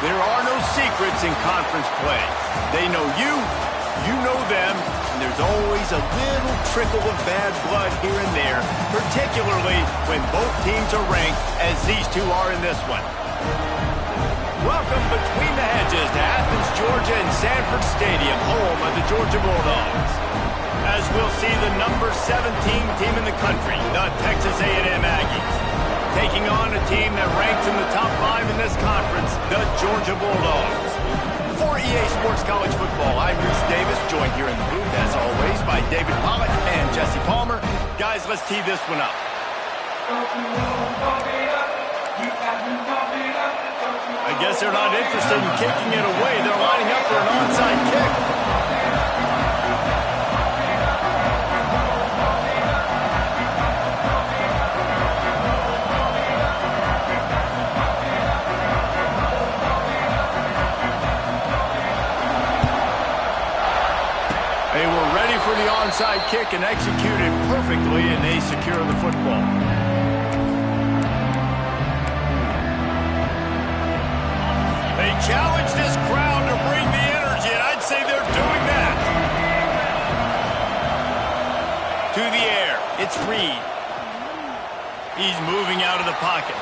There are no secrets in conference play. They know you, you know them, and there's always a little trickle of bad blood here and there, particularly when both teams are ranked as these two are in this one. Welcome between the hedges to Athens, Georgia and Sanford Stadium, home of the Georgia Bulldogs. As we'll see the number 17 team in the country, the Texas A&M Aggies, taking on a team that ranks in the top 5 in this conference, the Georgia Bulldogs. For EA Sports College Football, I'm Reese Davis, joined here in the booth, as always, by David Pollock and Jesse Palmer. Guys, let's tee this one up. I guess they're not interested in kicking it away. They're lining up for an onside kick. They were ready for the onside kick and executed perfectly, and they secure the football. They challenge this crowd to bring the energy, and I'd say they're doing that. To the air, it's Reed. He's moving out of the pocket.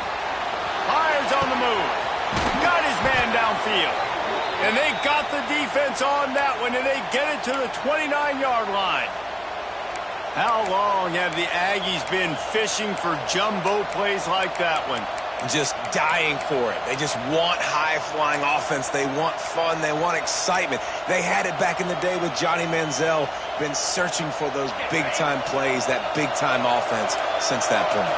Fires on the move. Got his man downfield. And they got the defense on that one, and they get it to the 29-yard line. How long have the Aggies been fishing for jumbo plays like that one? Just dying for it. They just want high-flying offense. They want fun. They want excitement. They had it back in the day with Johnny Manziel. Been searching for those big-time plays, that big-time offense since that point.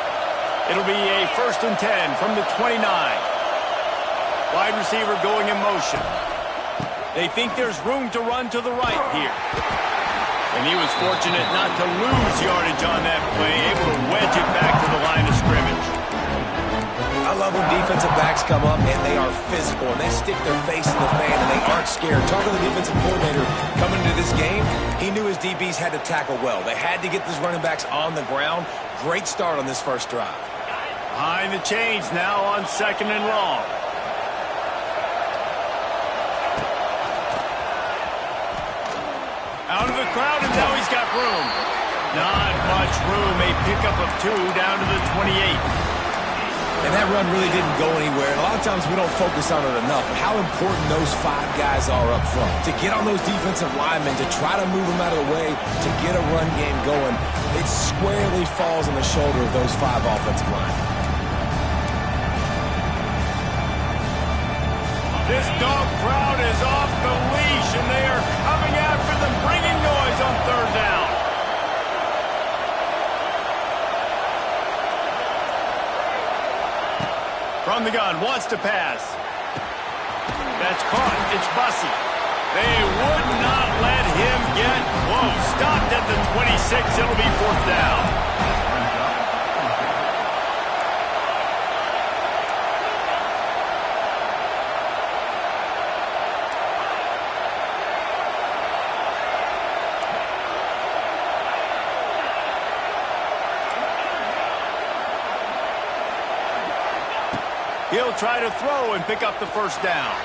It'll be a 1st and 10 from the 29. Wide receiver going in motion. They think there's room to run to the right here. And he was fortunate not to lose yardage on that play, able to wedge it back to the line of scrimmage. I love when defensive backs come up and they are physical and they stick their face in the fan and they aren't scared. Talking to the defensive coordinator coming into this game, he knew his DBs had to tackle well. They had to get these running backs on the ground. Great start on this first drive. Behind the chains now on 2nd and long. Out of the crowd, and now he's got room. Not much room. A pickup of 2 down to the 28. And that run really didn't go anywhere. And a lot of times we don't focus on it enough. But how important those 5 guys are up front. To get on those defensive linemen, to try to move them out of the way, to get a run game going, it squarely falls on the shoulder of those 5 offensive linemen. This dog crowd is off the leash, and they are coming after them, bringing noise on 3rd down. From the gun, wants to pass. That's caught. It's Bussey. They would not let him get close. Stopped at the 26. It'll be 4th down. He'll try to throw and pick up the 1st down.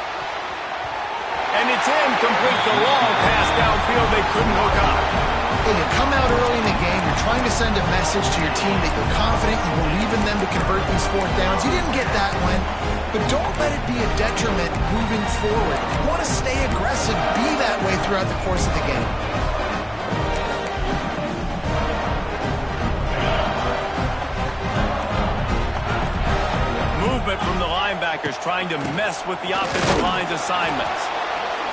And it's incomplete. The long pass downfield, they couldn't hook up. When you come out early in the game, you're trying to send a message to your team that you're confident, you believe in them to convert these 4th downs. You didn't get that one, but don't let it be a detriment moving forward. If you want to stay aggressive, be that way throughout the course of the game. From the linebackers trying to mess with the offensive line's assignments.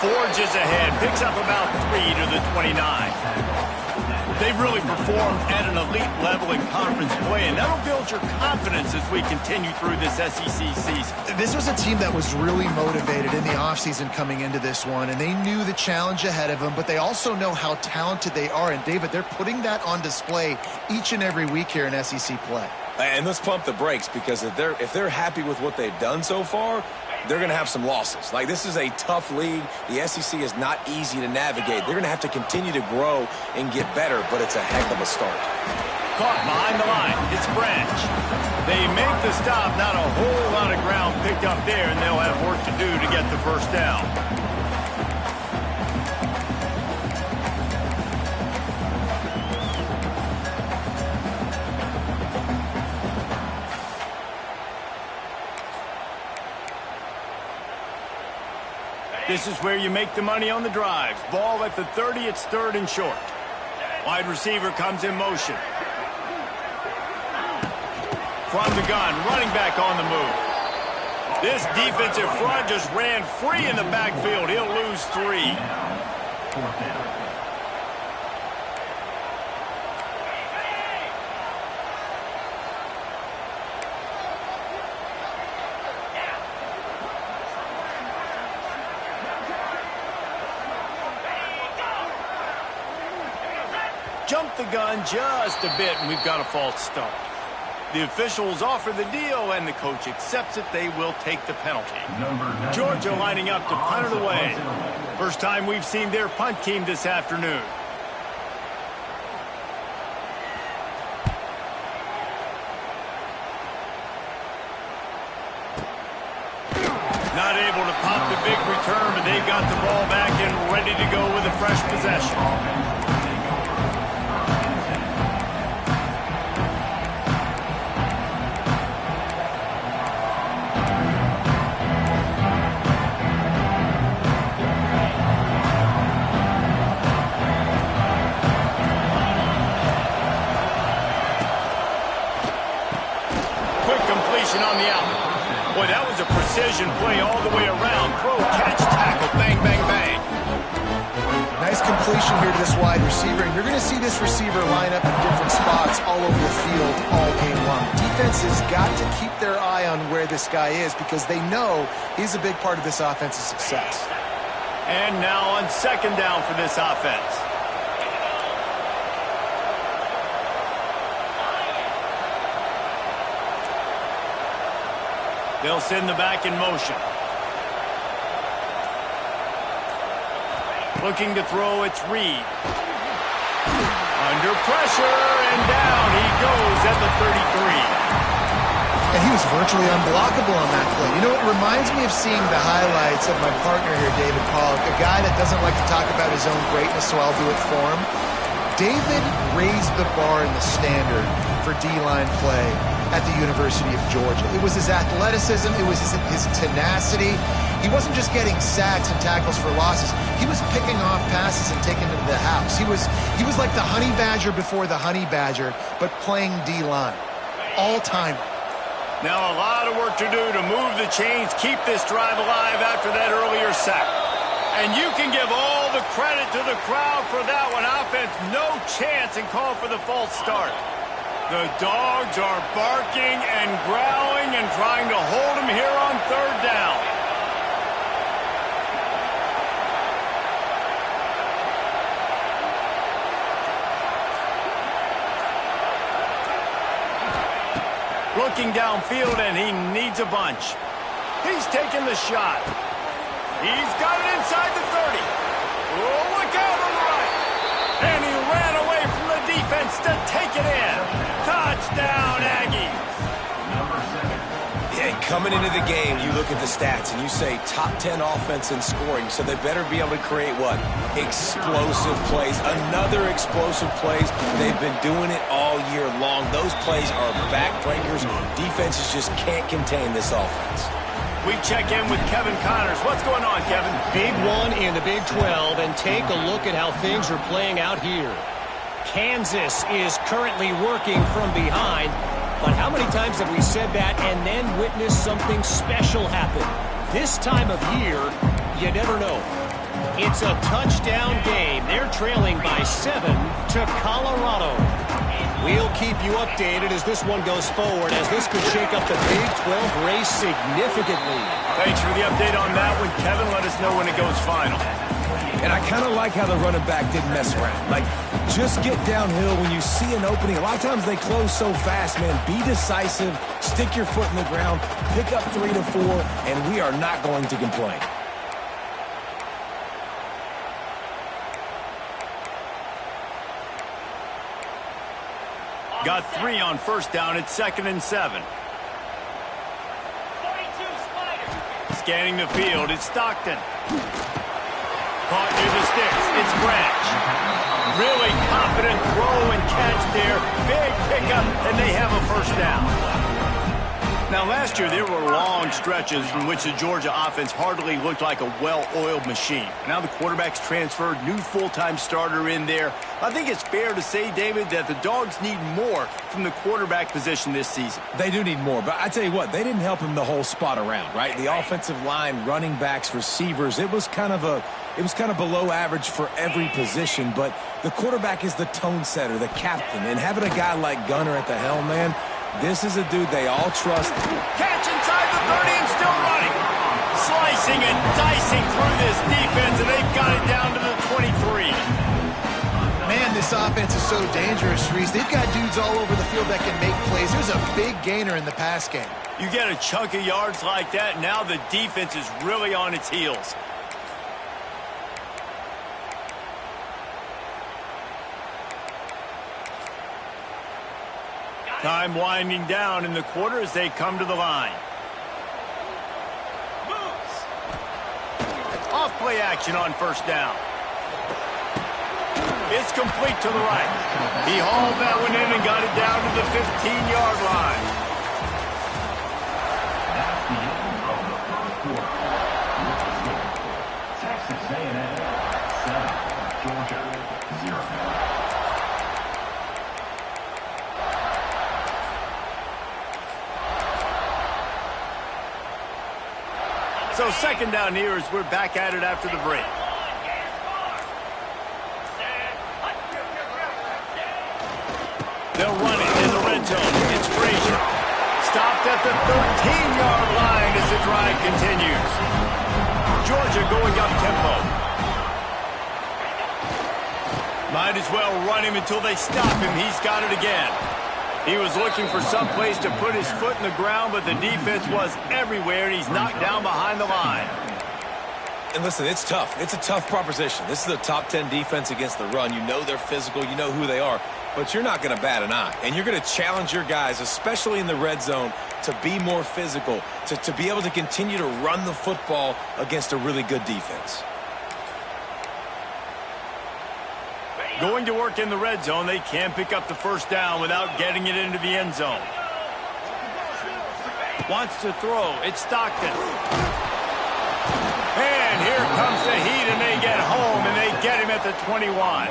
Forges ahead, picks up about 3 to the 29. They've really performed at an elite level in conference play, and that'll build your confidence as we continue through this SEC season. This was a team that was really motivated in the offseason coming into this one, and they knew the challenge ahead of them, but they also know how talented they are. And, David, they're putting that on display each and every week here in SEC play. And let's pump the brakes, because if they're happy with what they've done so far, they're going to have some losses. Like, this is a tough league. The SEC is not easy to navigate. They're going to have to continue to grow and get better, but it's a heck of a start. Caught behind the line. It's Branch. They make the stop. Not a whole lot of ground picked up there, and they'll have work to do to get the first down. This is where you make the money on the drives. Ball at the 30, it's 3rd and short. Wide receiver comes in motion. From the gun, running back on the move. This defensive front just ran free in the backfield. He'll lose 3. Jumped the gun just a bit, and we've got a false start. The officials offer the deal, and the coach accepts it. They will take the penalty. Georgia lining up to punt it away. First time we've seen their punt team this afternoon. Not able to pop the big return, but they've got the ball back and ready to go with a fresh possession. On the out. Boy, that was a precision play all the way around. Throw, catch, tackle, bang, bang, bang. Nice completion here to this wide receiver, and you're going to see this receiver line up in different spots all over the field all game long. Defense has got to keep their eye on where this guy is because they know he's a big part of this offense's success. And now on 2nd down for this offense. They'll send the back in motion. Looking to throw, it's Reed. Under pressure, and down he goes at the 33. And he was virtually unblockable on that play. You know, it reminds me of seeing the highlights of my partner here, David Pollock, a guy that doesn't like to talk about his own greatness, so I'll do it for him. David raised the bar in the standard for D-line play at the University of Georgia. It was his athleticism, it was his tenacity. He wasn't just getting sacks and tackles for losses. He was picking off passes and taking them to the house. He was like the honey badger before the honey badger, but playing D-line. All-time. Now a lot of work to do to move the chains, keep this drive alive after that earlier sack. And you can give all the credit to the crowd for that one. Offense, no chance, and call for the false start. The dogs are barking and growling and trying to hold him here on 3rd down. Looking downfield, and he needs a bunch. He's taking the shot. He's got it inside the 30. Oh, look out on the right. And he ran away from the defense to take it in. Touchdown, Aggies. Yeah, coming into the game, you look at the stats and you say top 10 offense in scoring, so they better be able to create what? Explosive plays. Another explosive plays. They've been doing it all year long. Those plays are backbreakers. Defenses just can't contain this offense. We check in with Kevin Connors. What's going on, Kevin? Big one in the Big 12, and take a look at how things are playing out here. Kansas is currently working from behind, but how many times have we said that and then witnessed something special happen? This time of year, you never know. It's a touchdown game. They're trailing by 7 to Colorado. We'll keep you updated as this one goes forward, as this could shake up the Big 12 race significantly. Thanks for the update on that one, Kevin. Let us know when it goes final. And I kind of like how the running back didn't mess around. Like, just get downhill when you see an opening. A lot of times they close so fast, man. Be decisive, stick your foot in the ground, pick up 3 to 4, and we are not going to complain. Got 3 on first down at 2nd and 7. Scanning the field, it's Stockton. Caught near the sticks, it's Branch. Really confident throw and catch there. Big pickup, and they have a first down. Now, last year, there were long stretches in which the Georgia offense hardly looked like a well-oiled machine. Now the quarterback's transferred, new full-time starter in there. I think it's fair to say, David, that the Dogs need more from the quarterback position this season. They do need more, but I tell you what, they didn't help him the whole spot around, right? The offensive line, running backs, receivers, it was kind of below average for every position, but the quarterback is the tone setter, the captain, and having a guy like Gunner at the helm, man, this is a dude they all trust. Catch inside the 30 and still running. Slicing and dicing through this defense, and they've got it down to the 23. Man, this offense is so dangerous, Reese. They've got dudes all over the field that can make plays. There's a big gainer in the pass game. You get a chunk of yards like that, now the defense is really on its heels. Time winding down in the quarter as they come to the line. Off play action on first down. It's complete to the right. He hauled that one in and got it down to the 15-yard line. Texas A&M 7, Georgia 0. So second down here as we're back at it after the break. They'll run it in the red zone. It's Frazier. Stopped at the 13-yard line as the drive continues. Georgia going up tempo. Might as well run him until they stop him. He's got it again. He was looking for some place to put his foot in the ground, but the defense was everywhere, and he's knocked down behind the line. And listen, it's tough. It's a tough proposition. This is a top 10 defense against the run. You know they're physical. You know who they are. But you're not going to bat an eye. And you're going to challenge your guys, especially in the red zone, to be more physical, to be able to continue to run the football against a really good defense. Going to work in the red zone, they can pick up the first down without getting it into the end zone. Wants to throw. It's Stockton. And here comes the heat, and they get home, and they get him at the 21.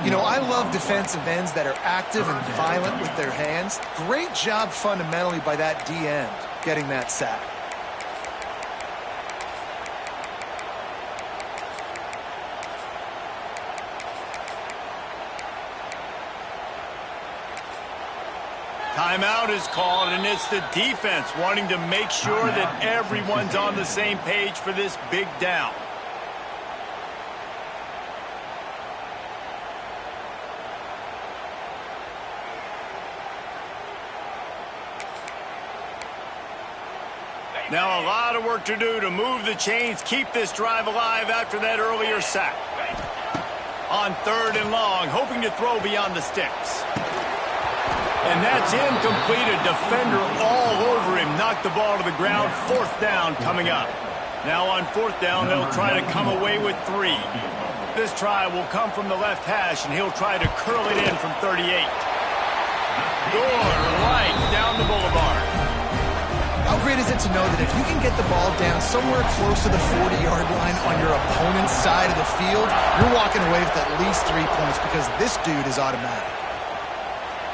You know, I love defensive ends that are active and violent with their hands. Great job fundamentally by that D end getting that sack. Timeout is called, and it's the defense wanting to make sure that everyone's on the same page for this big down. Now a lot of work to do to move the chains, keep this drive alive after that earlier sack. On third and long, hoping to throw beyond the sticks. And that's incomplete. A defender all over him. Knocked the ball to the ground. Fourth down coming up. Now on fourth down, they'll try to come away with 3. This try will come from the left hash, and he'll try to curl it in from 38. Good right down the boulevard. How great is it to know that if you can get the ball down somewhere close to the 40-yard line on your opponent's side of the field, you're walking away with at least 3 points because this dude is automatic.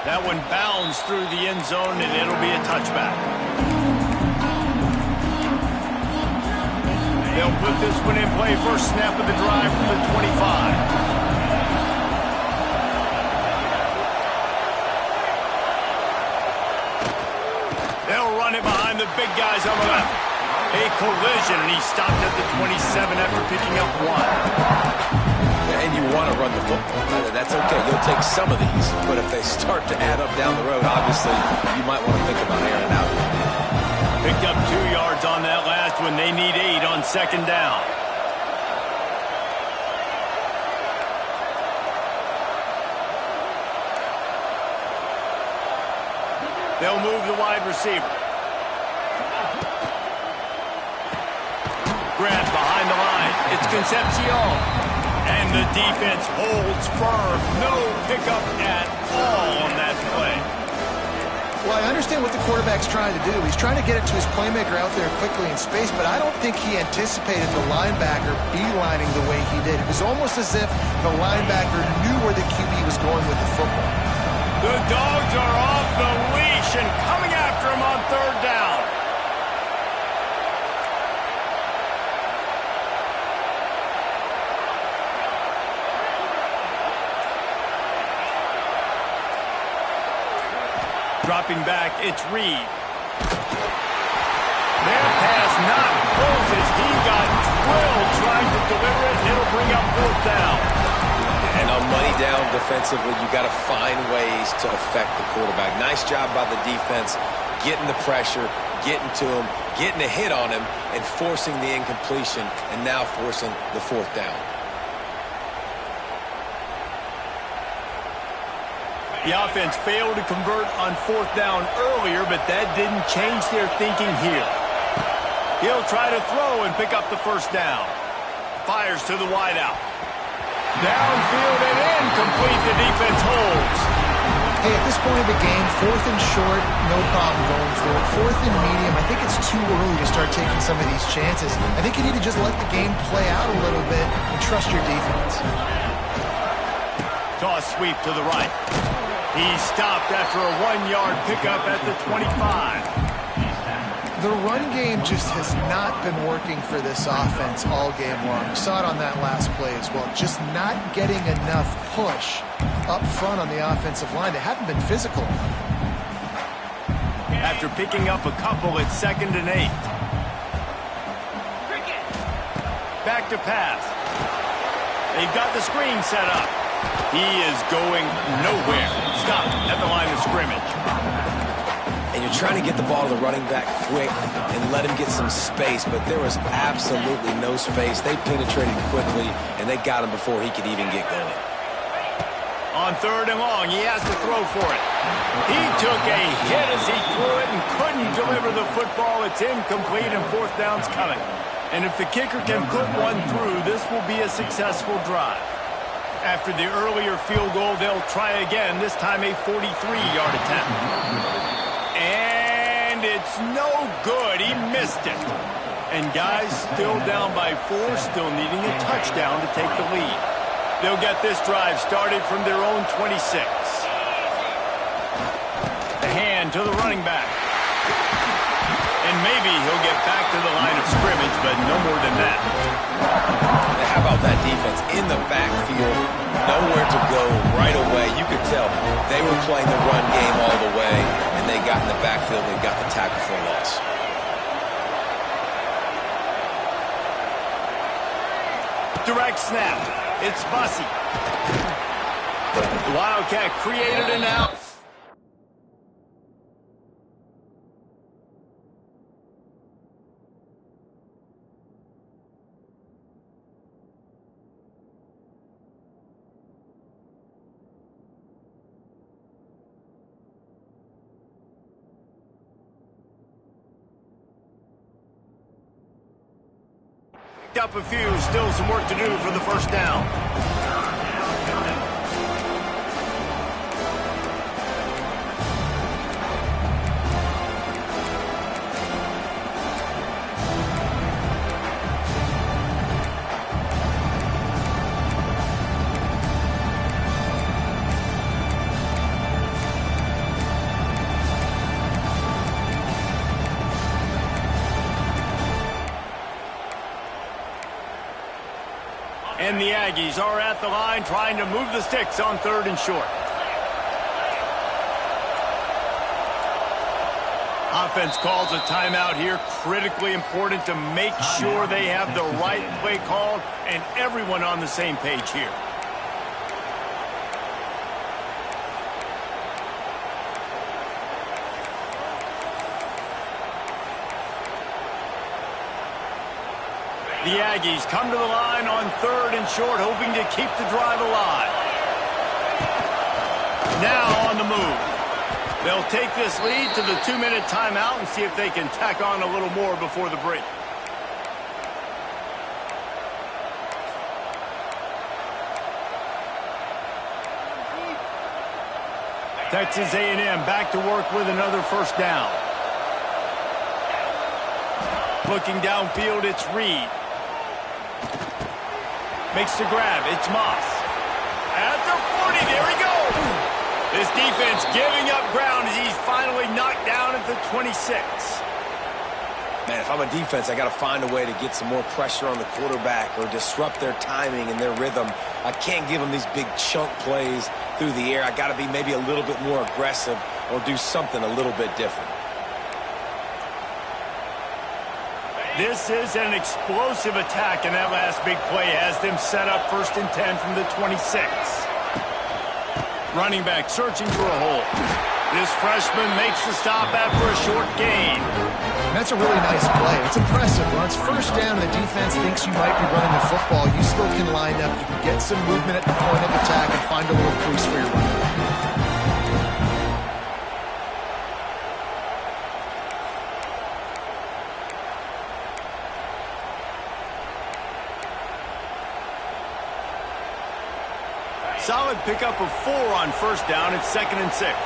That one bounds through the end zone, and it'll be a touchback. They'll put this one in play first snap of the drive from the 25. They'll run it behind the big guys on the left. A collision, and he stopped at the 27 after picking up 1. And you want to run the football. That's okay. You'll take some of these. But if they start to add up down the road, obviously, you might want to think about airing out. Picked up 2 yards on that last one. They need 8 on second down. They'll move the wide receiver. Grabbed behind the line. It's Concepcion. And the defense holds firm. No pickup at all on that play. Well, I understand what the quarterback's trying to do. He's trying to get it to his playmaker out there quickly in space, but I don't think he anticipated the linebacker beelining the way he did. It was almost as if the linebacker knew where the QB was going with the football. The Dogs are off the leash and coming after him on third down. Dropping back, it's Reed. Their pass not closes. He got drilled trying to deliver it, and it'll bring up fourth down. And on money down defensively, you got to find ways to affect the quarterback. Nice job by the defense, getting the pressure, getting to him, getting a hit on him, and forcing the incompletion, and now forcing the fourth down. The offense failed to convert on fourth down earlier, but that didn't change their thinking here. He'll try to throw and pick up the first down. Fires to the wideout. Downfield and incomplete. The defense holds. Hey, at this point of the game, fourth and short, no problem going for it. Fourth and medium, I think it's too early to start taking some of these chances. I think you need to just let the game play out a little bit and trust your defense. Toss sweep to the right. He's stopped after a 1-yard pickup at the 25. The run game just has not been working for this offense all game long. We saw it on that last play as well. Just not getting enough push up front on the offensive line. They haven't been physical. After picking up a couple, it's 2nd and 8. Back to pass. They've got the screen set up. He is going nowhere. Stopped at the line of scrimmage. And you're trying to get the ball to the running back quick and let him get some space, but there was absolutely no space. They penetrated quickly, and they got him before he could even get going. On 3rd and long, he has to throw for it. He took a hit as he threw it and couldn't deliver the football. It's incomplete, and fourth down's coming. And if the kicker can put one through, this will be a successful drive. After the earlier field goal, they'll try again, this time a 43-yard attempt. And it's no good. He missed it. And guys still down by 4, still needing a touchdown to take the lead. They'll get this drive started from their own 26. The hand to the running back. And maybe he'll get back to the line of scrimmage, but no more than that. How about that defense in the backfield, nowhere to go right away. You could tell they were playing the run game all the way, and they got in the backfield and got the tackle for a loss. Direct snap. It's Bussy. The Wildcat created an out. Up a few, still some work to do for the first down. And the Aggies are at the line trying to move the sticks on 3rd and short. Offense calls a timeout here. Critically important to make sure they have the right play called and everyone on the same page here. The Aggies come to the line on 3rd and short, hoping to keep the drive alive. Now on the move. They'll take this lead to the 2-minute timeout and see if they can tack on a little more before the break. Texas A&M back to work with another first down. Looking downfield, it's Reed. Makes the grab, it's Moss. At the 40, there he goes. This defense giving up ground as he's finally knocked down at the 26. Man, if I'm a defense, I got to find a way to get some more pressure on the quarterback or disrupt their timing and their rhythm. I can't give them these big chunk plays through the air. I got to be maybe a little bit more aggressive or do something a little bit different. This is an explosive attack, and that last big play has them set up 1st and 10 from the 26. Running back searching for a hole. This freshman makes the stop after a short gain. And that's a really nice play. It's impressive. When it's first down and the defense thinks you might be running the football, you still can line up. You can get some movement at the point of attack and find a little crease for your running back. Solid pickup of 4 on first down. It's 2nd and 6.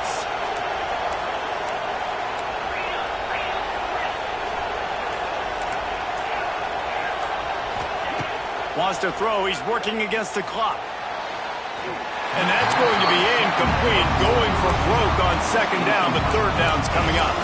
Wants to throw. He's working against the clock. And that's going to be incomplete. Going for broke on 2nd down, but 3rd down's coming up.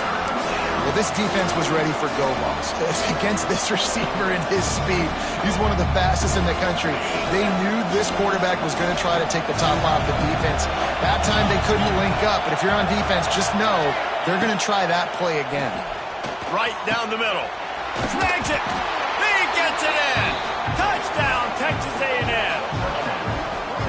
Well, this defense was ready for go balls. Against this receiver and his speed, he's one of the fastest in the country. They knew this quarterback was going to try to take the top off the defense. That time they couldn't link up, but if you're on defense, just know they're going to try that play again. Right down the middle. Snags it. He gets it in. Touchdown, Texas A&M.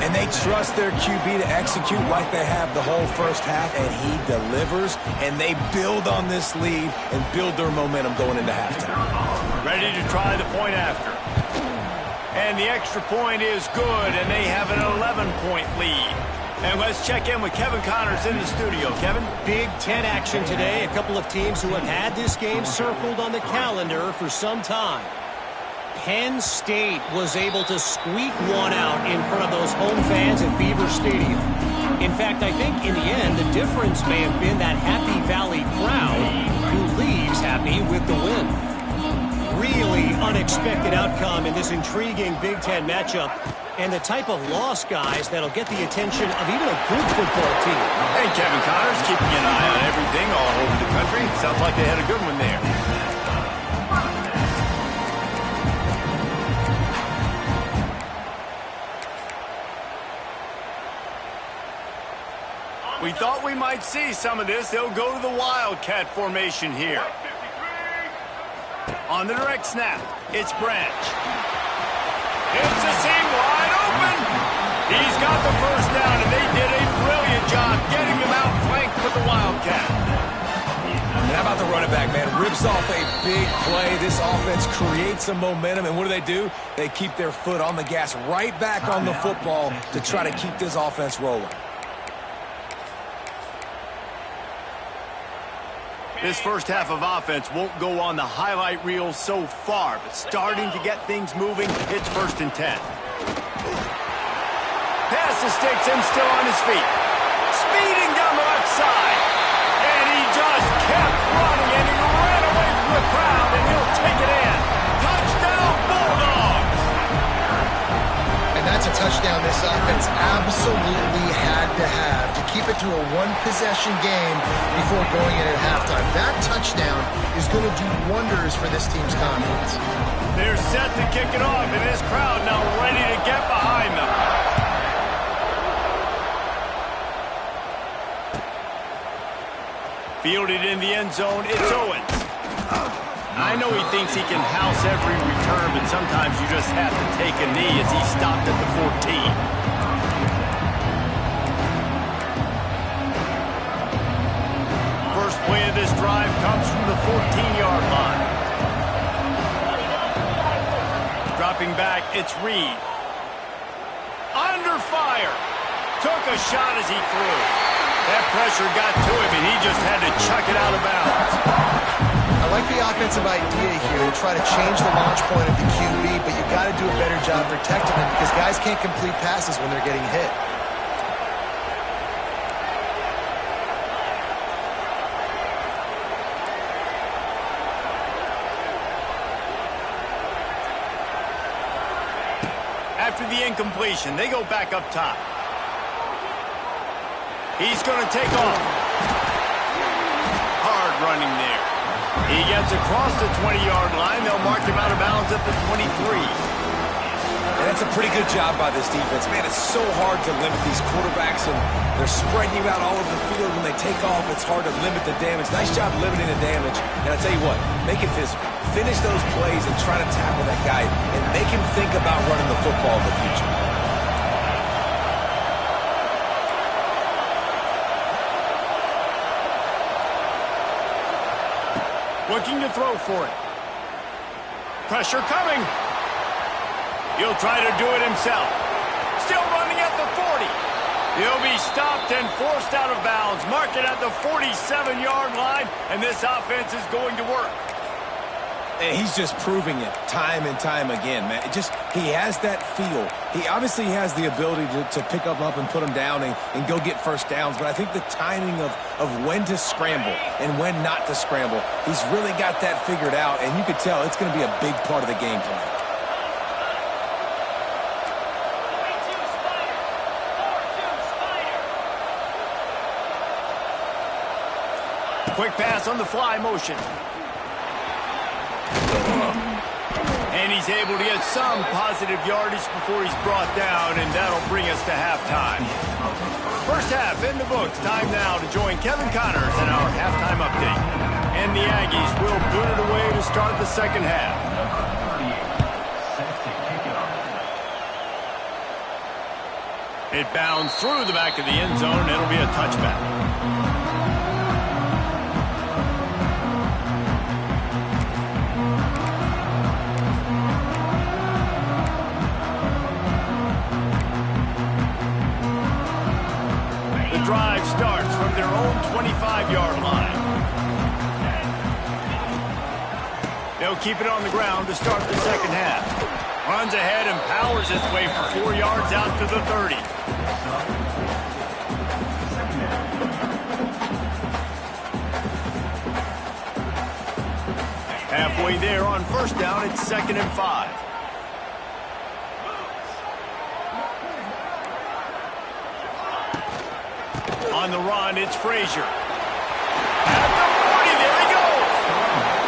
And they trust their QB to execute like they have the whole first half, and he delivers, and they build on this lead and build their momentum going into halftime. Ready to try the point after. And the extra point is good, and they have an 11-point lead. And let's check in with Kevin Connors in the studio. Kevin? Big Ten action today. A couple of teams who have had this game circled on the calendar for some time. Penn State was able to squeak one out in front of those home fans at Beaver Stadium. In fact, I think in the end, the difference may have been that Happy Valley crowd who leaves happy with the win. Really unexpected outcome in this intriguing Big Ten matchup, and the type of loss, guys, that'll get the attention of even a good football team. Hey, Kevin Connors, keeping an eye on everything all over the country. Sounds like they had a good one there. We thought we might see some of this. They'll go to the Wildcat formation here. On the direct snap, it's Branch. It's a seam wide open. He's got the first down, and they did a brilliant job getting them out flanked with the Wildcat. And how about the running back, man? Rips off a big play. This offense creates some momentum, and what do? They keep their foot on the gas right back on the football to try to keep this offense rolling. This first half of offense won't go on the highlight reel so far, but starting to get things moving, it's 1st and 10. Pass the sticks and still on his feet. Speeding down the left side. And he just kept running, and he ran away from the crowd, and he'll take it in. Touchdown, Bulldogs! And that's a touchdown this offense absolutely had to have to keep it to a one-possession game before going in at halftime. That touchdown is going to do wonders for this team's confidence. They're set to kick it off, and this crowd now ready to get behind them. Fielded in the end zone, it's Owens. I know he thinks he can house every return, but sometimes you just have to take a knee as he stopped at the 14. First play of this drive comes from the 14-yard line. Dropping back, it's Reed. Under fire. Took a shot as he threw. That pressure got to him, and he just had to chuck it out of bounds. I like the offensive idea here to try to change the launch point of the QB, but you got to do a better job protecting him because guys can't complete passes when they're getting hit. After the incompletion, they go back up top. He's going to take off. Hard running there. He gets across the 20-yard line. They'll mark him out of bounds at the 23. And that's a pretty good job by this defense. Man, it's so hard to limit these quarterbacks, and they're spreading you out all over the field. When they take off, it's hard to limit the damage. Nice job limiting the damage. And I tell you what, make it physical. Finish those plays and try to tackle that guy and make him think about running the football in the future. Looking to throw for it. Pressure coming. He'll try to do it himself. Still running at the 40. He'll be stopped and forced out of bounds. Mark it at the 47-yard line, and this offense is going to work. And he's just proving it time and time again, man. He has that feel. He obviously has the ability to pick up and put him down and go get first downs, but I think the timing of when to scramble and when not to scramble, he's really got that figured out, and you could tell it's going to be a big part of the game plan. Quick pass on the fly motion. And he's able to get some positive yardage before he's brought down, and that'll bring us to halftime. First half in the books. Time now to join Kevin Connors in our halftime update. And the Aggies will boot it away to start the second half. It bounds through the back of the end zone. It'll be a touchback. Drive starts from their own 25-yard line. They'll keep it on the ground to start the second half. Runs ahead and powers his way for 4 yards out to the 30. Halfway there on first down, it's 2nd and 5. On the run, it's Frazier. At the 40, there he goes.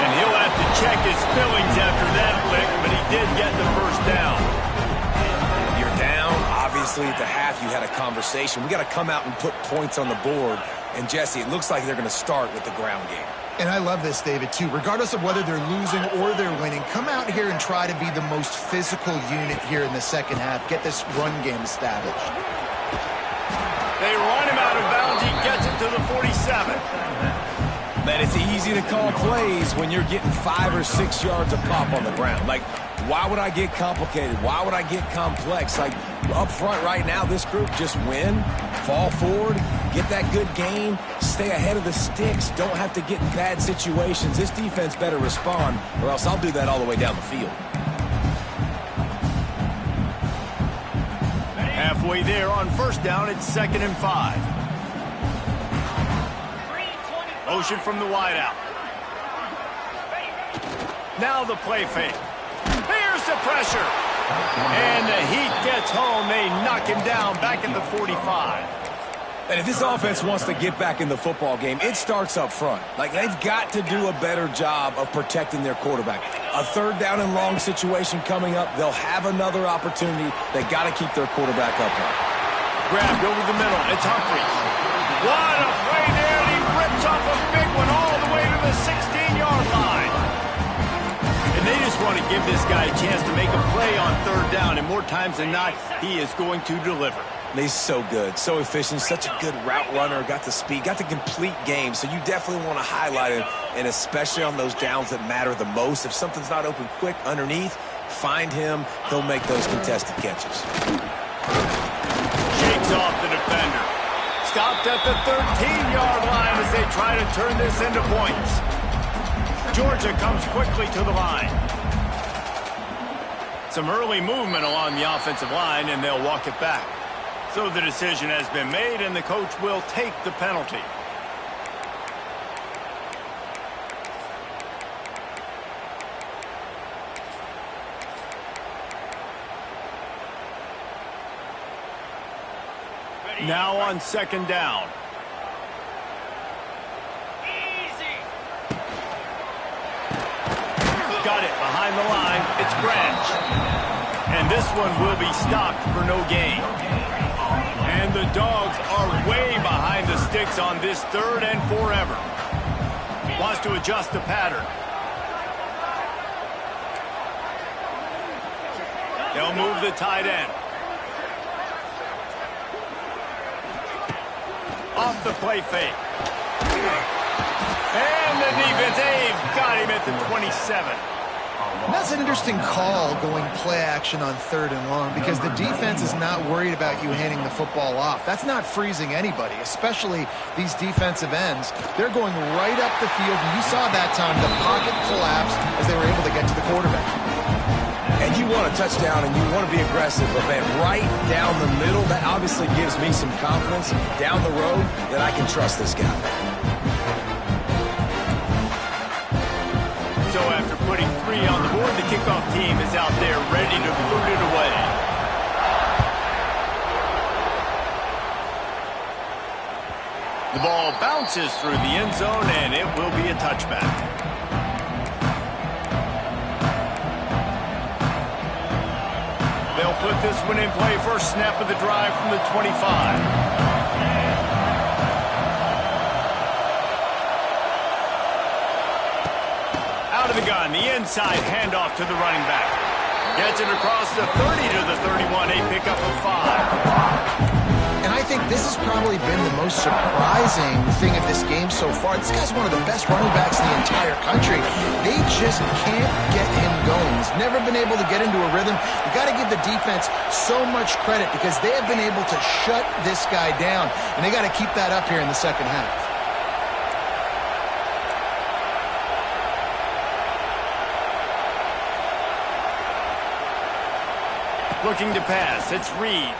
And he'll have to check his fillings after that lick, but he did get the first down. You're down. Obviously, at the half, you had a conversation. We got to come out and put points on the board. And, Jesse, it looks like they're going to start with the ground game. And I love this, David, too. Regardless of whether they're losing or they're winning, come out here and try to be the most physical unit here in the second half. Get this run game established. They run him out of bounds. He gets it to the 47. Man, it's easy to call plays when you're getting 5 or 6 yards of pop on the ground. Like, why would I get complicated? Why would I get complex? Like, up front right now, this group just win, fall forward, get that good gain, stay ahead of the sticks, don't have to get in bad situations. This defense better respond, or else I'll do that all the way down the field. Halfway there on first down, it's 2nd and 5. Motion from the wideout. Now the play fake. Here's the pressure. And the heat gets home. They knock him down back at the 45. And if this offense wants to get back in the football game, it starts up front. Like, they've got to do a better job of protecting their quarterback. A 3rd down and long situation coming up. They'll have another opportunity. They got to keep their quarterback upright. Grabbed over the middle. It's Humphries. What a play there, and he rips off a big one all the way to the 16-yard line. And they just want to give this guy a chance to make a play on 3rd down, and more times than not, he is going to deliver. He's so good, so efficient, such a good route runner, got the speed, got the complete game, so you definitely want to highlight him, and especially on those downs that matter the most. If something's not open quick underneath, find him, he'll make those contested catches. Shakes off the defender. stopped at the 13-yard line as they try to turn this into points. Georgia comes quickly to the line. Some early movement along the offensive line, and they'll walk it back. So the decision has been made, and the coach will take the penalty. Now on second down. Got it behind the line. It's Branch. And this one will be stopped for no gain. And the Dogs are way behind the sticks on this 3rd and forever. Wants to adjust the pattern. They'll move the tight end. Off the play fake. And the defense, they've got him at the 27. That's an interesting call, going play action on 3rd and long, because the defense is not worried about you handing the football off. That's not freezing anybody, especially these defensive ends. They're going right up the field, and you saw that time the pocket collapsed as they were able to get to the quarterback. And you want a touchdown, and you want to be aggressive, but man, right down the middle, that obviously gives me some confidence down the road that I can trust this guy. So after putting 3 on the board, the kickoff team is out there ready to boot it away. The ball bounces through the end zone, and it will be a touchback. They'll put this one in play. First snap of the drive from the 25. Out of the gun, the inside handoff to the running back. Gets it across the 30 to the 31, a pickup of 5. And I think this has probably been the most surprising thing of this game so far. This guy's one of the best running backs in the entire country. They just can't get him going. He's never been able to get into a rhythm. You got to give the defense so much credit because they have been able to shut this guy down. And they got to keep that up here in the second half. Looking to pass, it's Reed.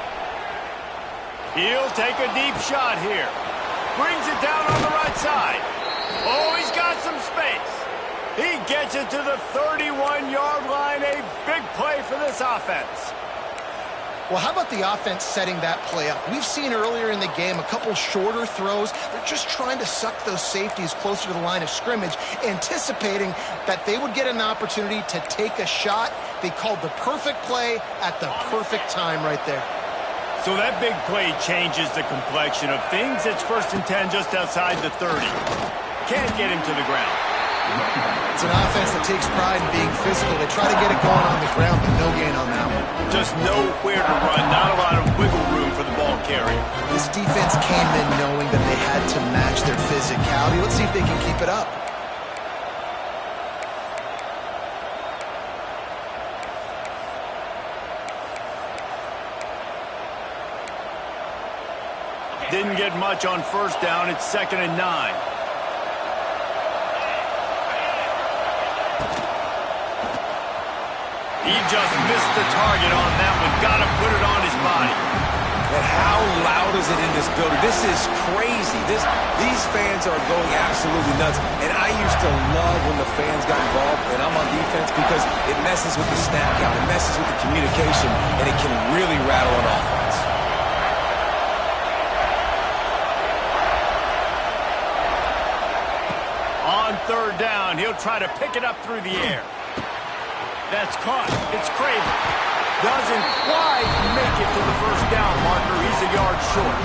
He'll take a deep shot here. Brings it down on the right side. Oh, he's got some space. He gets it to the 31-yard line. A big play for this offense. Well, how about the offense setting that play up? We've seen earlier in the game a couple shorter throws. They're just trying to suck those safeties closer to the line of scrimmage, anticipating that they would get an opportunity to take a shot. They called the perfect play at the perfect time right there. So that big play changes the complexion of things. It's 1st and 10 just outside the 30. Can't get him to the ground. It's an offense that takes pride in being physical. They try to get it going on the ground, but no gain on that one. Just nowhere to run, not a lot of wiggle room for the ball carrier. This defense came in knowing that they had to match their physicality. Let's see if they can keep it up. Didn't get much on 1st down. It's 2nd and 9. He just missed the target on that one. Got to put it on his body. And how loud is it in this building? This is crazy. These fans are going absolutely nuts. And I used to love when the fans got involved, and I'm on defense, because it messes with the snap count. It messes with the communication, and it can really rattle an offense. On 3rd down, he'll try to pick it up through the air. That's caught. It's Craven. Doesn't quite make it to the 1st down marker. He's a yard short.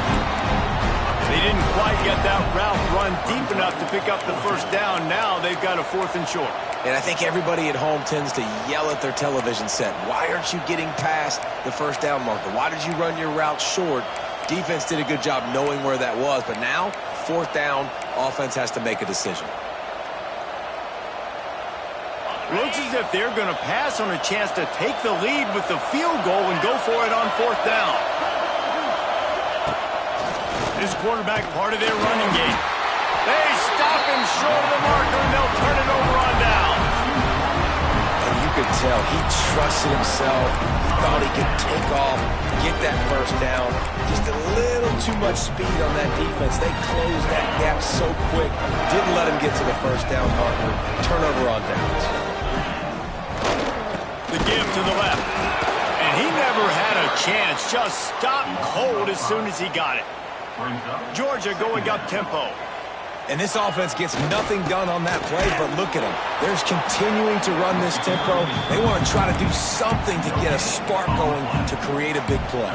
They didn't quite get that route run deep enough to pick up the 1st down. Now they've got a 4th and short. And I think everybody at home tends to yell at their television set. Why aren't you getting past the 1st down marker? Why did you run your route short? Defense did a good job knowing where that was. But now, 4th down, offense has to make a decision. Looks as if they're going to pass on a chance to take the lead with the field goal and go for it on 4th down. It's quarterback part of their running game. They stop him short of the marker, and they'll turn it over on down. And you could tell he trusted himself. He thought he could take off, get that first down. Just a little too much speed on that defense. They closed that gap so quick. Didn't let him get to the first down marker. Turnover on downs. The give to the left. And he never had a chance. Just stopped cold as soon as he got it. Georgia going up tempo. And this offense gets nothing done on that play, but look at them. They're continuing to run this tempo. They want to try to do something to get a spark going to create a big play.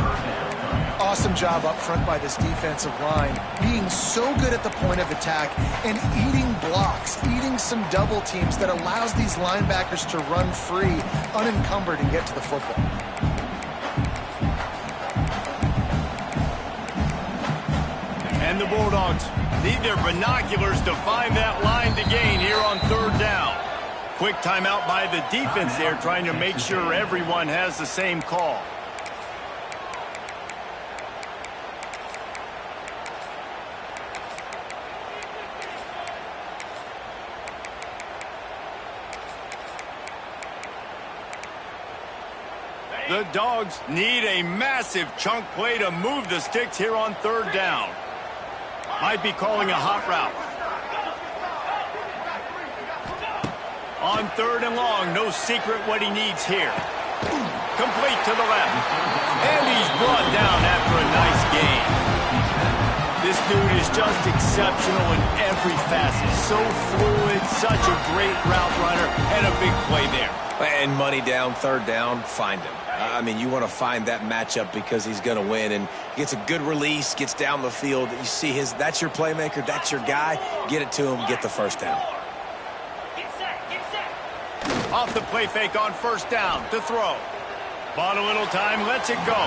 Awesome job up front by this defensive line, being so good at the point of attack and eating blocks, eating some double teams that allows these linebackers to run free, unencumbered, and get to the football. And the Bulldogs need their binoculars to find that line to gain here on third down. Quick timeout by the defense there, trying to make sure everyone has the same call. The Dogs need a massive chunk play to move the sticks here on third down. Might be calling a hot route. On third and long, no secret what he needs here. Complete to the left. And he's brought down after a nice gain. This dude is just exceptional in every facet. So fluid, such a great route runner, and a big play there. And money down, third down, find him. I mean, you want to find that matchup because he's going to win, and gets a good release, gets down the field. You see that's your playmaker, that's your guy. Get it to him, get the first down. Off the play fake on first down to throw. Bought a little time, lets it go.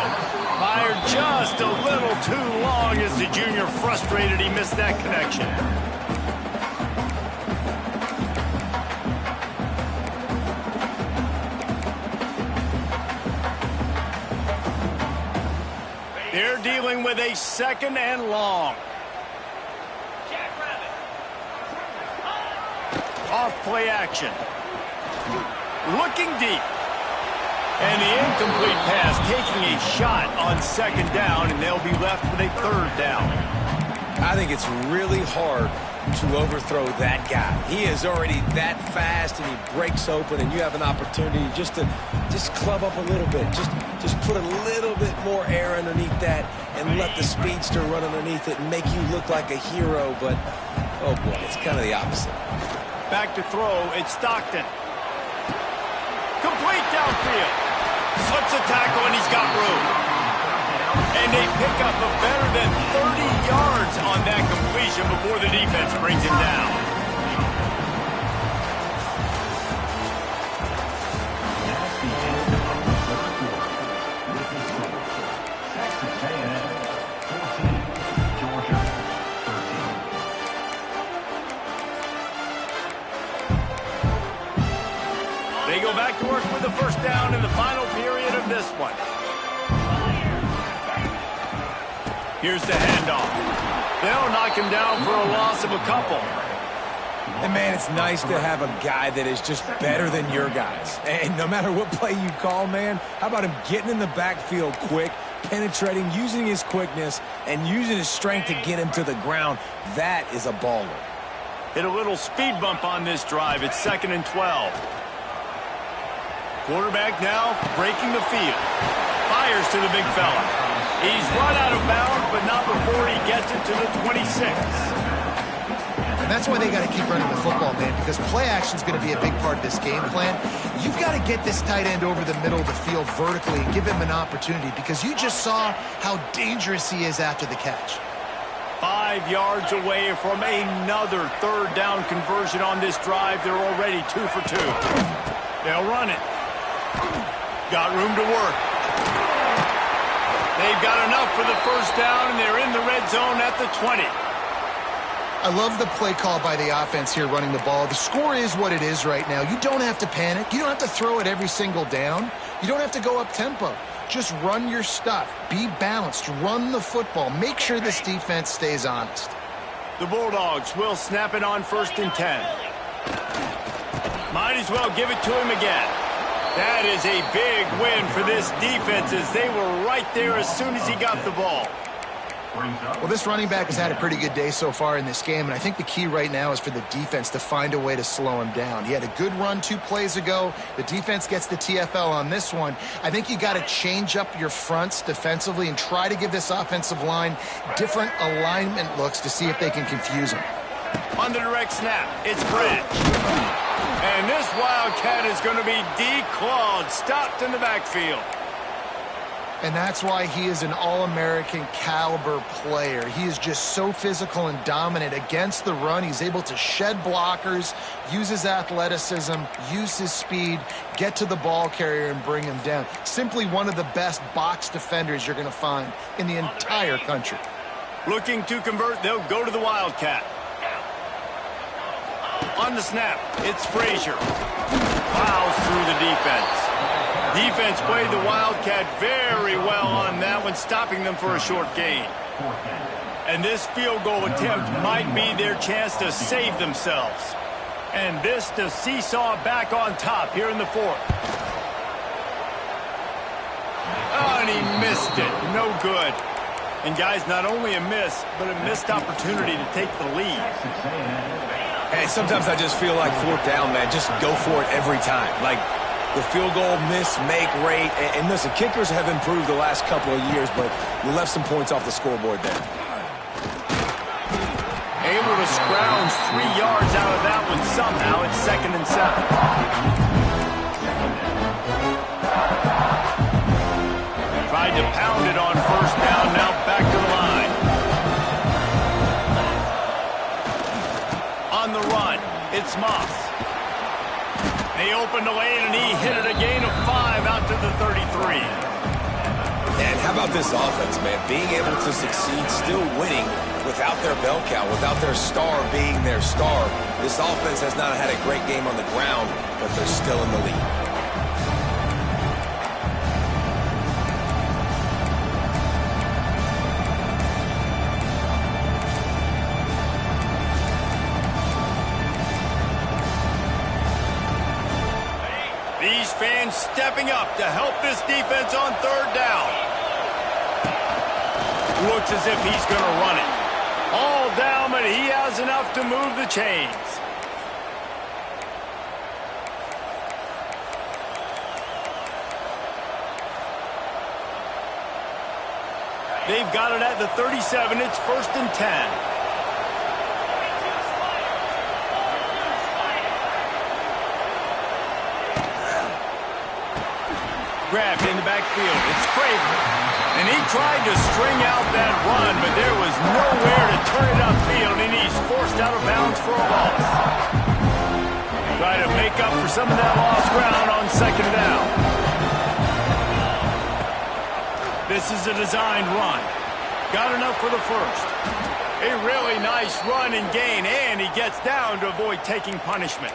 Fired just a little too long as the junior frustrated he missed that connection. They're dealing with a second and long. Off play action. Looking deep. And the incomplete pass taking a shot on second down, and they'll be left with a third down. I think it's really hard to overthrow that guy. He is already that fast, and he breaks open, and you have an opportunity just to club up a little bit. Just put a little bit more air underneath that and let the speedster run underneath it and make you look like a hero, but, oh boy, it's kind of the opposite. Back to throw, it's Stockton. Complete downfield. Slips a tackle, and he's got room. And they pick up a better than 30 yards on that completion before the defense brings him down. That's the end of the third quarter. With the score, Texas A&M 14, Georgia 13. They go back to work with the first down in the final period of this one. Here's the handoff. They'll knock him down for a loss of a couple. And, man, it's nice to have a guy that is just better than your guys. And no matter what play you call, man, how about him getting in the backfield quick, penetrating, using his quickness, and using his strength to get him to the ground. That is a baller. Hit a little speed bump on this drive. It's 2nd and 12. Quarterback now breaking the field. Fires to the big fella. He's run out of bounds, but not before he gets it to the 26. And that's why they got to keep running the football, man, because play action is going to be a big part of this game plan. You've got to get this tight end over the middle of the field vertically and give him an opportunity, because you just saw how dangerous he is after the catch. 5 yards away from another third down conversion on this drive. They're already 2 for 2. They'll run it. Got room to work. They've got enough for the first down, and they're in the red zone at the 20. I love the play call by the offense here running the ball. The score is what it is right now. You don't have to panic. You don't have to throw it every single down. You don't have to go up tempo. Just run your stuff. Be balanced. Run the football. Make sure this defense stays honest. The Bulldogs will snap it on 1st and 10. Might as well give it to him again. That is a big win for this defense as they were right there as soon as he got the ball. Well, this running back has had a pretty good day so far in this game, and I think the key right now is for the defense to find a way to slow him down. He had a good run 2 plays ago. The defense gets the TFL on this one. I think you got to change up your fronts defensively and try to give this offensive line different alignment looks to see if they can confuse him. On the direct snap, it's Branch. And this Wildcat is going to be declawed, stopped in the backfield. And that's why he is an All-American caliber player. He is just so physical and dominant against the run. He's able to shed blockers, use his athleticism, use his speed, get to the ball carrier and bring him down. Simply one of the best box defenders you're going to find in the entire country. Looking to convert, they'll go to the Wildcat. On the snap, it's Frazier. Plows through the defense. Defense played the Wildcat very well on that one, stopping them for a short gain. And this field goal attempt might be their chance to save themselves. And this to seesaw back on top here in the 4th. Oh, and he missed it. No good. And guys, not only a miss, but a missed opportunity to take the lead. Hey, sometimes I just feel like 4th down, man. Just go for it every time. Like the field goal miss-make rate. And listen, kickers have improved the last couple of years, but we left some points off the scoreboard there. Able to scrounge 3 yards out of that one somehow. It's 2nd and 7. Tried to pound it on 1st down. Now back to the line. On the run, it's Moss. They opened the lane, and he hit it a gain of 5 out to the 33. And how about this offense, man? Being able to succeed, still winning without their bell cow, without their star being their star. This offense has not had a great game on the ground, but they're still in the lead. These fans stepping up to help this defense on 3rd down. Looks as if he's going to run it. All down, but he has enough to move the chains. They've got it at the 37. It's 1st and 10. Grabbed in the backfield. It's Craven. And he tried to string out that run, but there was nowhere to turn it upfield, and he's forced out of bounds for a loss. Try to make up for some of that lost ground on 2nd down. This is a designed run. Got enough for the 1st. A really nice run and gain, and he gets down to avoid taking punishment.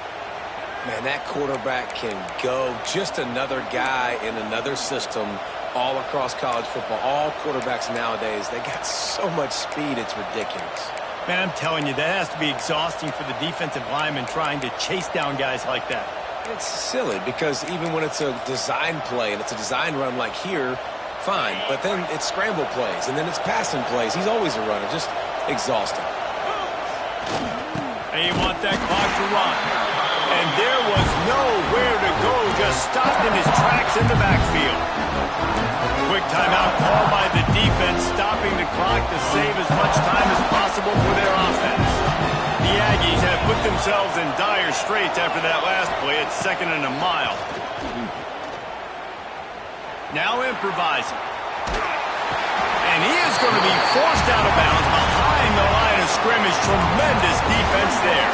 Man, that quarterback can go. Just another guy in another system all across college football. All quarterbacks nowadays, they got so much speed, it's ridiculous. Man, I'm telling you, that has to be exhausting for the defensive lineman trying to chase down guys like that. It's silly because even when it's a design play and it's a design run like here, fine. But then it's scramble plays and then it's passing plays. He's always a runner. Just exhausting. And you want that clock to run. And there was nowhere to go, just stopped in his tracks in the backfield. Quick timeout called by the defense, stopping the clock to save as much time as possible for their offense. The Aggies have put themselves in dire straits after that last play. It's 2nd and a mile. Now improvising. And he is going to be forced out of bounds behind the line of scrimmage. Tremendous defense there.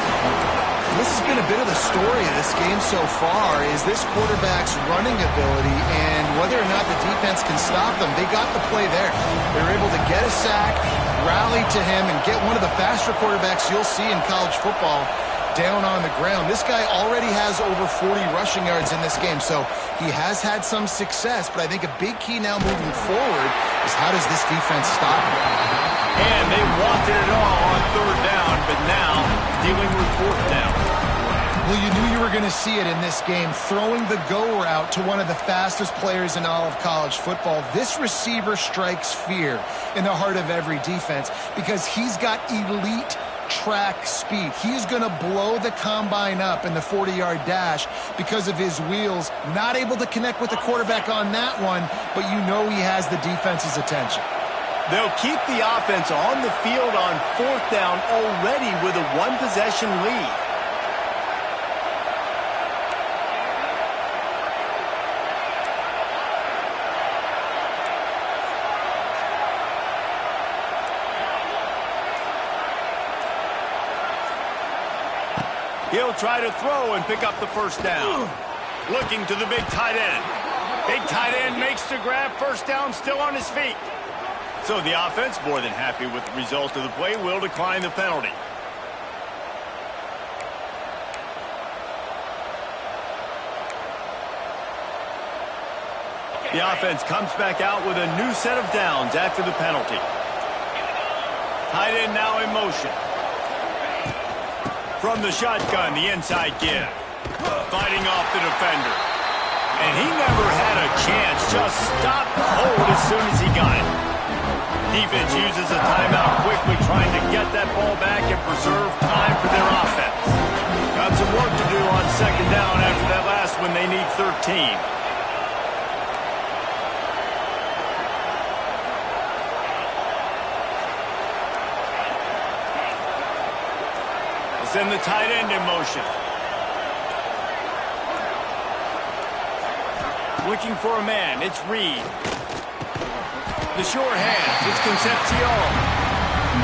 This has been a bit of the story of this game so far, is this quarterback's running ability and whether or not the defense can stop them. They got the play there. They were able to get a sack, rally to him, and get one of the faster quarterbacks you'll see in college football down on the ground. This guy already has over 40 rushing yards in this game, so he has had some success, but I think a big key now moving forward is how does this defense stop him? And they wanted it all on third down, but now dealing with fourth down. Well, you knew you were going to see it in this game, throwing the go route to one of the fastest players in all of college football. This receiver strikes fear in the heart of every defense because he's got elite track speed. He's going to blow the combine up in the 40-yard dash because of his wheels. Not able to connect with the quarterback on that one, but you know he has the defense's attention. They'll keep the offense on the field on fourth down already with a one-possession lead. He'll try to throw and pick up the first down. Looking to the big tight end. Big tight end makes the grab. First down, still on his feet. So the offense, more than happy with the result of the play, will decline the penalty. The offense comes back out with a new set of downs after the penalty. Tight end now in motion. From the shotgun, the inside give. Fighting off the defender. And he never had a chance. Just stopped cold as soon as he got it. Defense uses a timeout quickly, trying to get that ball back and preserve time for their offense. Got some work to do on second down after that last one. They need 13. Send the tight end in motion. Looking for a man. It's Reed. The sure hands. It's Concepcion.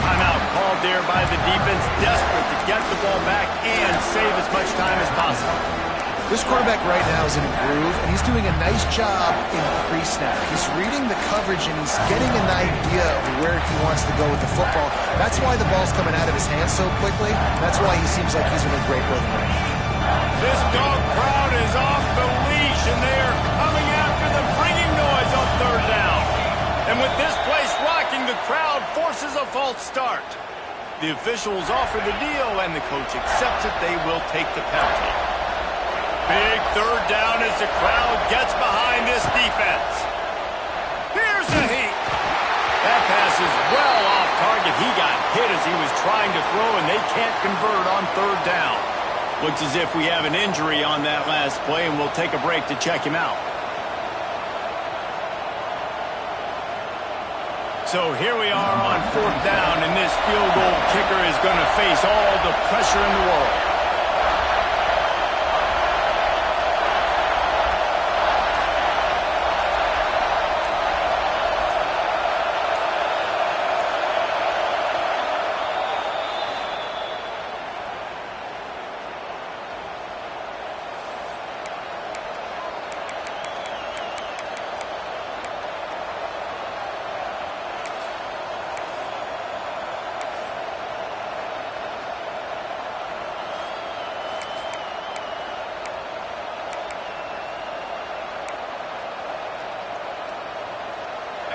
Timeout called there by the defense, desperate to get the ball back and save as much time as possible. This quarterback right now is in a groove, and he's doing a nice job in pre-snap. He's reading the coverage, and he's getting an idea of where he wants to go with the football. That's why the ball's coming out of his hands so quickly. That's why he seems like he's in a great rhythm right now. This dog crowd is off the leash, and they are coming after them, bringing noise on third down. And with this place rocking, the crowd forces a false start. The officials offer the deal, and the coach accepts it. They will take the penalty. Big third down as the crowd gets behind this defense. Here's a heat. That pass is well off target. He got hit as he was trying to throw, and they can't convert on third down. Looks as if we have an injury on that last play, and we'll take a break to check him out. So here we are on fourth down, and this field goal kicker is going to face all the pressure in the world.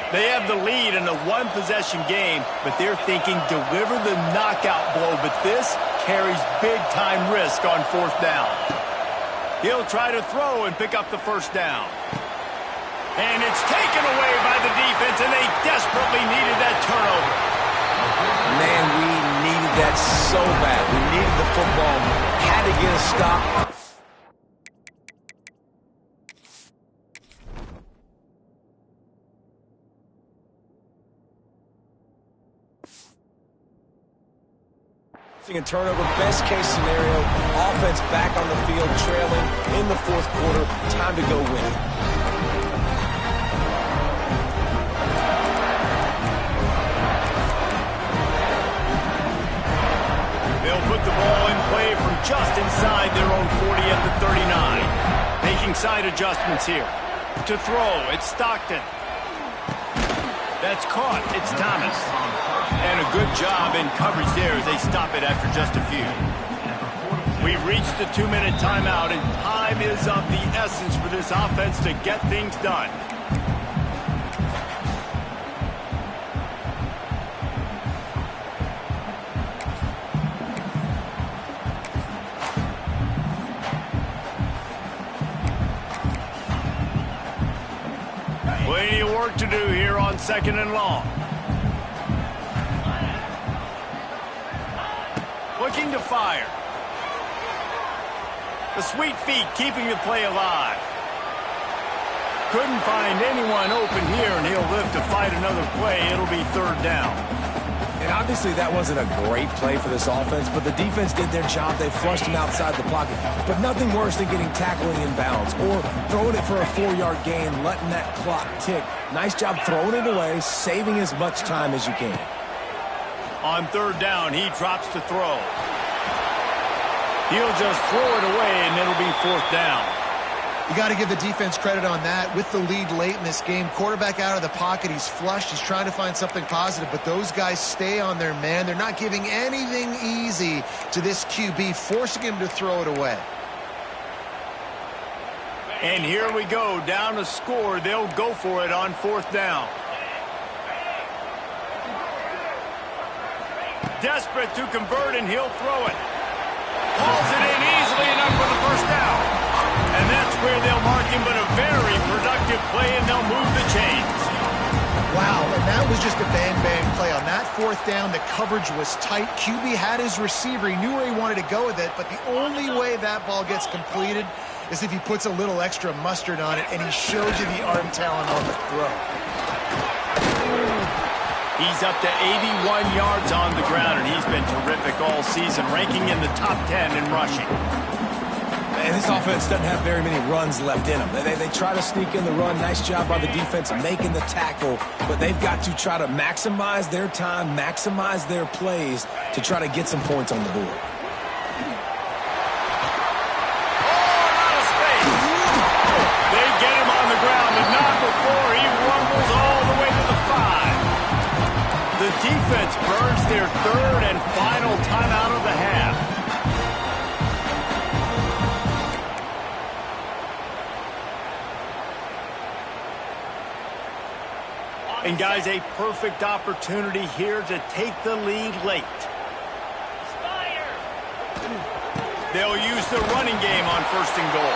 They have the lead in a one-possession game, but they're thinking deliver the knockout blow, but this carries big-time risk on fourth down. He'll try to throw and pick up the first down. And it's taken away by the defense, and they desperately needed that turnover. Man, we needed that so bad. We needed the football. Had to get a stop. A turnover, best case scenario, offense back on the field, trailing in the fourth quarter, time to go win it. They'll put the ball in play from just inside their own 40 at the 39. Making side adjustments here. To throw, it's Stockton. That's caught, it's Thomas. And a good job in coverage there as they stop it after just a few. We've reached the 2-minute timeout, and time is of the essence for this offense to get things done. Plenty of work to do here on 2nd and long. Looking to fire. The sweet feet keeping the play alive. Couldn't find anyone open here, and he'll live to fight another play. It'll be 3rd down. And obviously that wasn't a great play for this offense, but the defense did their job. They flushed him outside the pocket. But nothing worse than getting tackling in bounds or throwing it for a 4-yard gain, letting that clock tick. Nice job throwing it away, saving as much time as you can. On 3rd down, he drops to throw. He'll just throw it away, and it'll be 4th down. You got to give the defense credit on that. With the lead late in this game, quarterback out of the pocket, he's flushed, he's trying to find something positive, but those guys stay on their man. They're not giving anything easy to this QB, forcing him to throw it away. And here we go, down to score. They'll go for it on 4th down. Desperate to convert, and he'll throw it. Hauls it in easily enough for the 1st down. And that's where they'll mark him, but a very productive play, and they'll move the chains. Wow, and that was just a bang-bang play. On that 4th down, the coverage was tight. QB had his receiver. He knew where he wanted to go with it, but the only way that ball gets completed is if he puts a little extra mustard on it, and he shows you the arm talent on the throw. He's up to 81 yards on the ground, and he's been terrific all season, ranking in the top 10 in rushing. And this offense doesn't have very many runs left in them. They try to sneak in the run. Nice job by the defense making the tackle, but they've got to try to maximize their time, maximize their plays to try to get some points on the board. They get him on the ground, but not before he rumbles all the way to the 5. The defense burns their 3rd and final timeout of the half. And guys, a perfect opportunity here to take the lead late. They'll use the running game on 1st and goal.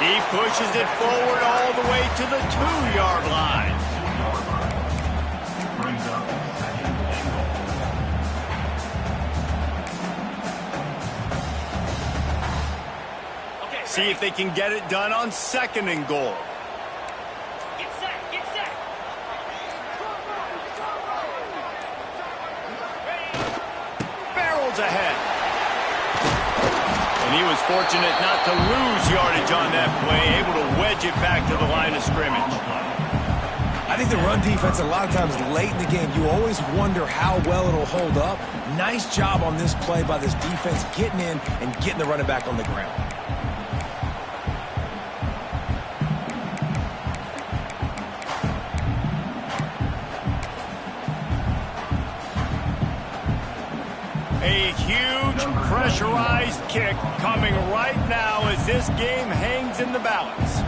He pushes it forward all the way to the 2-yard line. Brings up 2nd and goal. See if they can get it done on 2nd and goal. Ahead. And he was fortunate not to lose yardage on that play, able to wedge it back to the line of scrimmage. I think the run defense, a lot of times late in the game, you always wonder how well it'll hold up. Nice job on this play by this defense, getting in and getting the running back on the ground. A huge pressurized kick coming right now as this game hangs in the balance.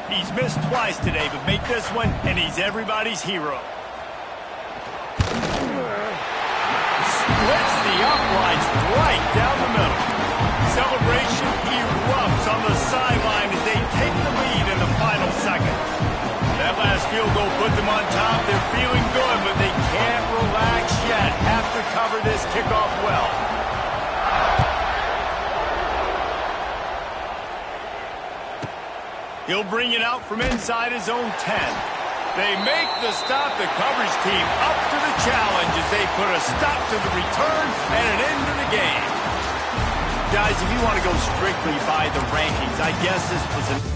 He's missed twice today, but make this one, and he's everybody's hero. Splits the uprights right down the middle. Celebration erupts on the sideline as they take the lead in the final seconds. That last field goal put them on top. They're feeling good, but they can't relax yet. Have to cover this kickoff well. He'll bring it out from inside his own 10. They make the stop. The coverage team up to the challenge as they put a stop to the return and an end to the game. Guys, if you want to go strictly by the rankings, I guess this was an